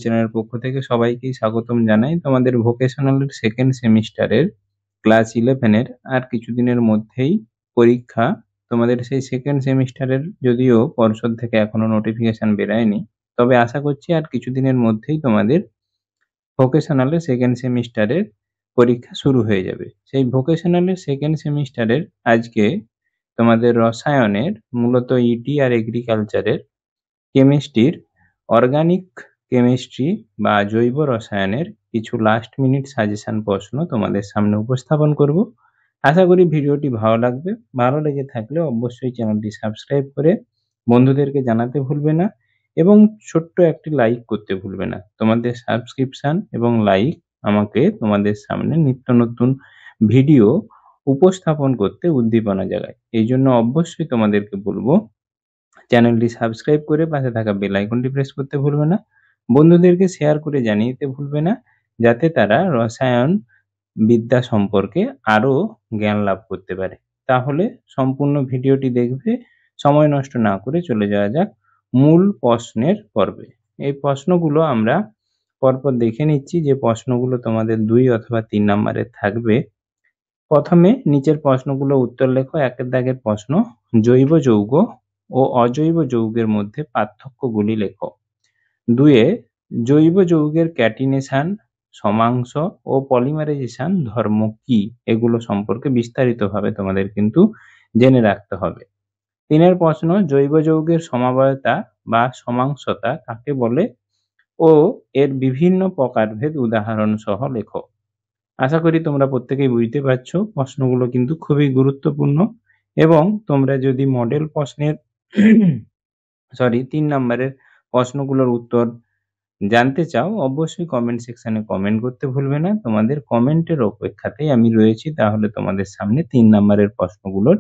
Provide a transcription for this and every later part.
চ্যানেলের পক্ষ থেকে সবাইকেই স্বাগতম জানাই। তোমাদের ভোকেশনালের সেকেন্ড সেমিস্টারের ক্লাস 11 আর কিছুদিনের মধ্যেই পরীক্ষা। তোমাদের সেই সেকেন্ড সেমিস্টারের যদিও পর্ষদ থেকে এখনো নোটিফিকেশন বেরোয়নি, তবে আশা করছি আর কিছুদিনের মধ্যেই তোমাদের ভোকেশনালের সেকেন্ড সেমিস্টারের পরীক্ষা শুরু হয়ে যাবে। সেই ভোকেশনালের সেকেন্ড সেমিস্টারের আজকে তোমাদের রসায়নের, মূলত ইটি আর এগ্রিকালচারের, কেমিস্ট্রির, অর্গানিক কেমিস্ট্রি বা জৈব রসায়নের কিছু লাস্ট মিনিট সাজেশন প্রশ্ন তোমাদের সামনে উপস্থাপন করব। আশা করি ভিডিওটি ভালো লাগবে। ভালো লেগে থাকলে অবশ্যই চ্যানেলটি সাবস্ক্রাইব করে বন্ধুদেরকে জানাতে ভুলবে না এবং ছোট্ট একটি লাইক করতে ভুলবে না। তোমাদের সাবস্ক্রিপশন এবং লাইক আমাকে তোমাদের সামনে নিত্য নতুন ভিডিও উপস্থাপন করতে উদ্দীপনা জাগায়। এই জন্য অবশ্যই তোমাদেরকে বলবো চ্যানেলটি সাবস্ক্রাইব করে পাশে থাকা বেল আইকনটি প্রেস করতে ভুলবে না। বন্ধুদেরকে শেয়ার করে জানিয়ে দিতে ভুলবে না, যাতে তারা রসায়ন বিদ্যা সম্পর্কে আরো জ্ঞান লাভ করতে পারে। তাহলে সম্পূর্ণ ভিডিওটি দেখবে। সময় নষ্ট না করে চলে যাওয়া যাক মূল প্রশ্নের পর্বে। এই প্রশ্নগুলো আমরা পরপর দেখে নিচ্ছি, যে প্রশ্নগুলো তোমাদের 2 অথবা 3 নম্বরের থাকবে। প্রথমে নিচের প্রশ্নগুলো উত্তর লেখো। 1 দাগের প্রশ্ন, জৈব যৌগ ও অজৈব যৌগের মধ্যে পার্থক্যগুলি লেখো। 2 জৈব যৌগের ক্যাটিনেশন, সমাংশ ও পলিমারাইজেশন ধর্ম কি, এগুলো সম্পর্কে বিস্তারিতভাবে তোমাদের কিন্তু জেনে রাখতে হবে। 3 প্রশ্ন, জৈব যৌগের সমবায়তা বা সমাংশতা কাকে বলে ও এর বিভিন্ন প্রকারভেদ উদাহরণ সহ লেখো। আশা করি তোমরা প্রত্যেকেই বুঝতে পারছো প্রশ্নগুলো কিন্তু খুবই গুরুত্বপূর্ণ, এবং তোমরা যদি মডেল প্রশ্নের 3 নম্বরের প্রশ্নগুলোর উত্তর জানতে চাও, অবশ্যই কমেন্ট সেকশনে কমেন্ট করতে ভুলবে না। তোমাদের কমেন্টের অপেক্ষাতেই আমি রয়েছি। তাহলে তোমাদের সামনে 3 নম্বরের প্রশ্নগুলোর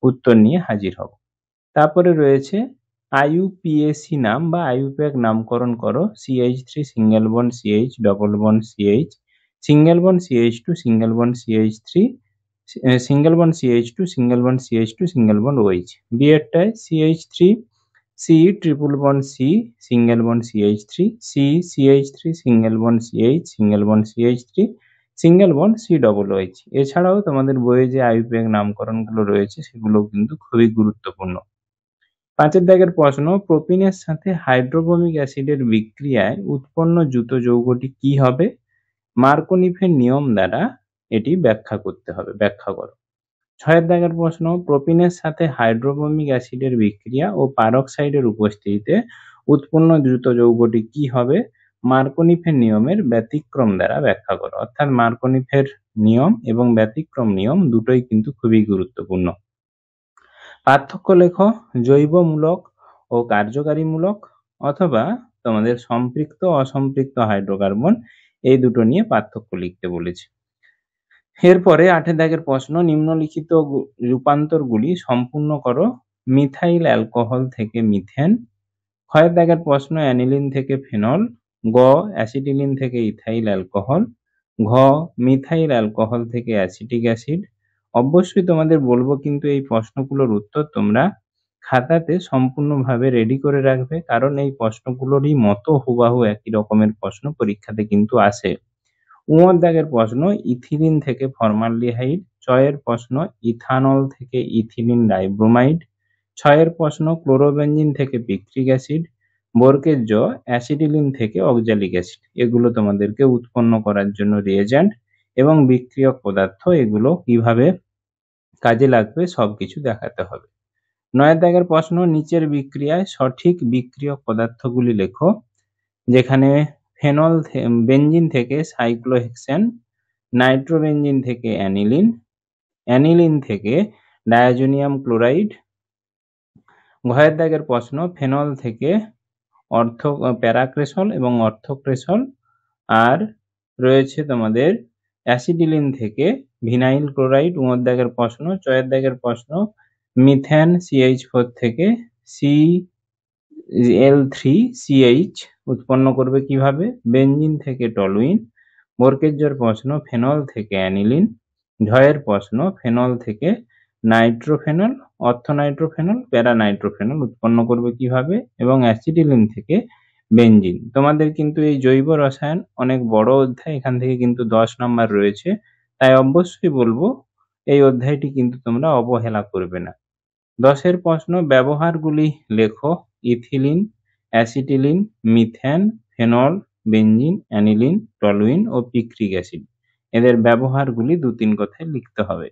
উত্তর নিয়ে হাজির হব। তারপরে রয়েছে আইইউপিএসি নাম বা আইইউপ্যাক নামকরণ করো। CH3 single bond CH, double bond CH, single bond CH2, single bond CH3, single bond CH2, single bond CH2, single bond OH। B এরটায় CH3 C triple bond C, single bond CH3, C CH3, single bond CH, single bond CH3, single bond C double OH। এছাড়াও তোমাদের বইয়ে যে আইইউপ্যাক নামকরণগুলো রয়েছে সেগুলো কিন্তু খুবই গুরুত্বপূর্ণ। 5 দাগের প্রশ্ন, প্রোপিনের সাথে হাইড্রোব্রোমিক অ্যাসিডের বিক্রিয়ায় উৎপন্ন যুত যৌগটি কি হবে? মার্কোনিফের নিয়ম দ্বারা এটি ব্যাখ্যা করতে হবে। ব্যাখ্যা করো। 6 দাগের প্রশ্ন, প্রোপিনের সাথে হাইড্রোব্রোমিক অ্যাসিডের বিক্রিয়া ও পারক্সাইডের উপস্থিতিতে উৎপন্ন দ্রুত যৌগটি কি হবে? মার্কোনিফের নিয়মের ব্যতিক্রম দ্বারা ব্যাখ্যা করো। অর্থাৎ মার্কোনিফের নিয়ম এবং ব্যতিক্রম নিয়ম দুটোই কিন্তু খুবই গুরুত্বপূর্ণ। পার্থক্য লেখো। জৈবমূলক ও কার্যকারীমূলক অথবা তোমাদের সম্পৃক্ত অসম্পৃক্ত হাইড্রোকার্বন, এই দুটো নিয়ে পার্থক্য লিখতে বলেছে। এরপরে 8 দাগের প্রশ্ন, নিম্নলিখিত রূপান্তরগুলি সম্পূর্ণ করো। মিথাইল অ্যালকোহল থেকে মিথেন। 6 দাগের প্রশ্ন, অ্যানিলিন থেকে ফেনল। গ অ্যাসিটিলিন থেকে ইথাইল অ্যালকোহল। ঘ মিথাইল অ্যালকোহল থেকে অ্যাসিটিক অ্যাসিড। অবশ্যই তোমাদের বলবো কিন্তু এই প্রশ্নগুলোর উত্তর তোমরা খাতাতে সম্পূর্ণভাবে রেডি করে রাখবে, কারণ এই প্রশ্নগুলোরই মতো হুবাহু একই রকমের প্রশ্ন পরীক্ষাতে কিন্তু আসে। 9 দাগের প্রশ্ন, ইথিলিন থেকে ফর্মালডিহাইড। 6 প্রশ্ন, ইথানল থেকে ইথিলিন ডাইব্রোমাইড। 6 প্রশ্ন, ক্লোরোবেনজিন থেকে পিক্রিক অ্যাসিড। বরকের জ অ্যাসিটিলিন থেকে অক্সালিক অ্যাসিড। এগুলো তোমাদেরকে উৎপন্ন করার জন্য রিয়েজেন্ট এবং বিক্রিয়ক পদার্থ, এগুলো কিভাবে কাজে লাগবে সবকিছু দেখাতে হবে। 9 দাগের প্রশ্ন, নিচের বিক্রিয়ায় সঠিক বিক্রিয়ক পদার্থগুলি লেখো। যেখানে ফেনল বেনজিন থেকে সাইক্লোহেক্সেন, নাইট্রোবেনজিন থেকে অ্যানিলিন, অ্যানিলিন থেকে ডায়াজোনিয়াম ক্লোরাইড। ঘয়ের দাগের প্রশ্ন, ফেনল থেকে প্যারাক্রেসল এবং অর্থোক্রেসল। আর রয়েছে তোমাদের অ্যাসিডিলিন থেকে ভিনাইল ক্লোরাইড। 9 দাগের প্রশ্ন। 6 দাগের প্রশ্ন, মিথেন CH4 থেকে Cl3CH উৎপন্ন করবে কিভাবে? বেনজিন থেকে টলুইন। বরকের প্রশ্ন, ফেনল থেকে অ্যানিলিন। ঝয়ের প্রশ্ন, ফেনল থেকে নাইট্রোফেনল, অর্থনাইট্রোফেনল, প্যারানাইট্রোফেনল উৎপন্ন করবে কিভাবে? এবং অ্যাসিটিলিন থেকে বেনজিন। তোমাদের কিন্তু এই জৈব রসায়ন অনেক বড় অধ্যায়, এখান থেকে কিন্তু 10 নাম্বার রয়েছে। তাই অবশ্যই বলবো এই অধ্যায়টি কিন্তু তোমরা অবহেলা করবে না। 10 এর প্রশ্ন, ব্যবহারগুলি লেখো। Ethylene, acetylene, methane, phenol, benzene, aniline, toluene ও পিক্রিক অ্যাসিড। এদের ব্যবহারগুলি 2-3 কথায় লিখতে হবে।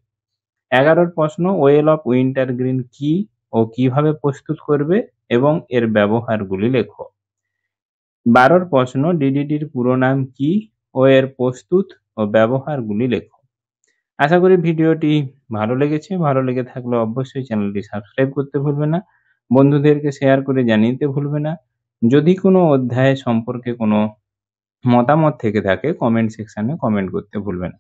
11 প্রশ্ন, ওয়েল অফ উইন্টারগ্রিন কি ও কিভাবে প্রস্তুত করবে এবং এর ব্যবহারগুলি লেখো। 12 প্রশ্ন, ডিডিটির পুরো নাম কি ও এর প্রস্তুত ও ব্যবহারগুলি লেখো। আশা করি ভিডিওটি ভালো লেগেছে। ভালো লেগে থাকলে অবশ্যই চ্যানেলটি সাবস্ক্রাইব করতে ভুলবে না। বন্ধুদেরকে শেয়ার করে জানিয়ে দিতে ভুলবে না। যদি কোনো অধ্যায় সম্পর্কে কোনো মতামত থেকে থাকে কমেন্ট সেকশনে কমেন্ট করতে ভুলবে না।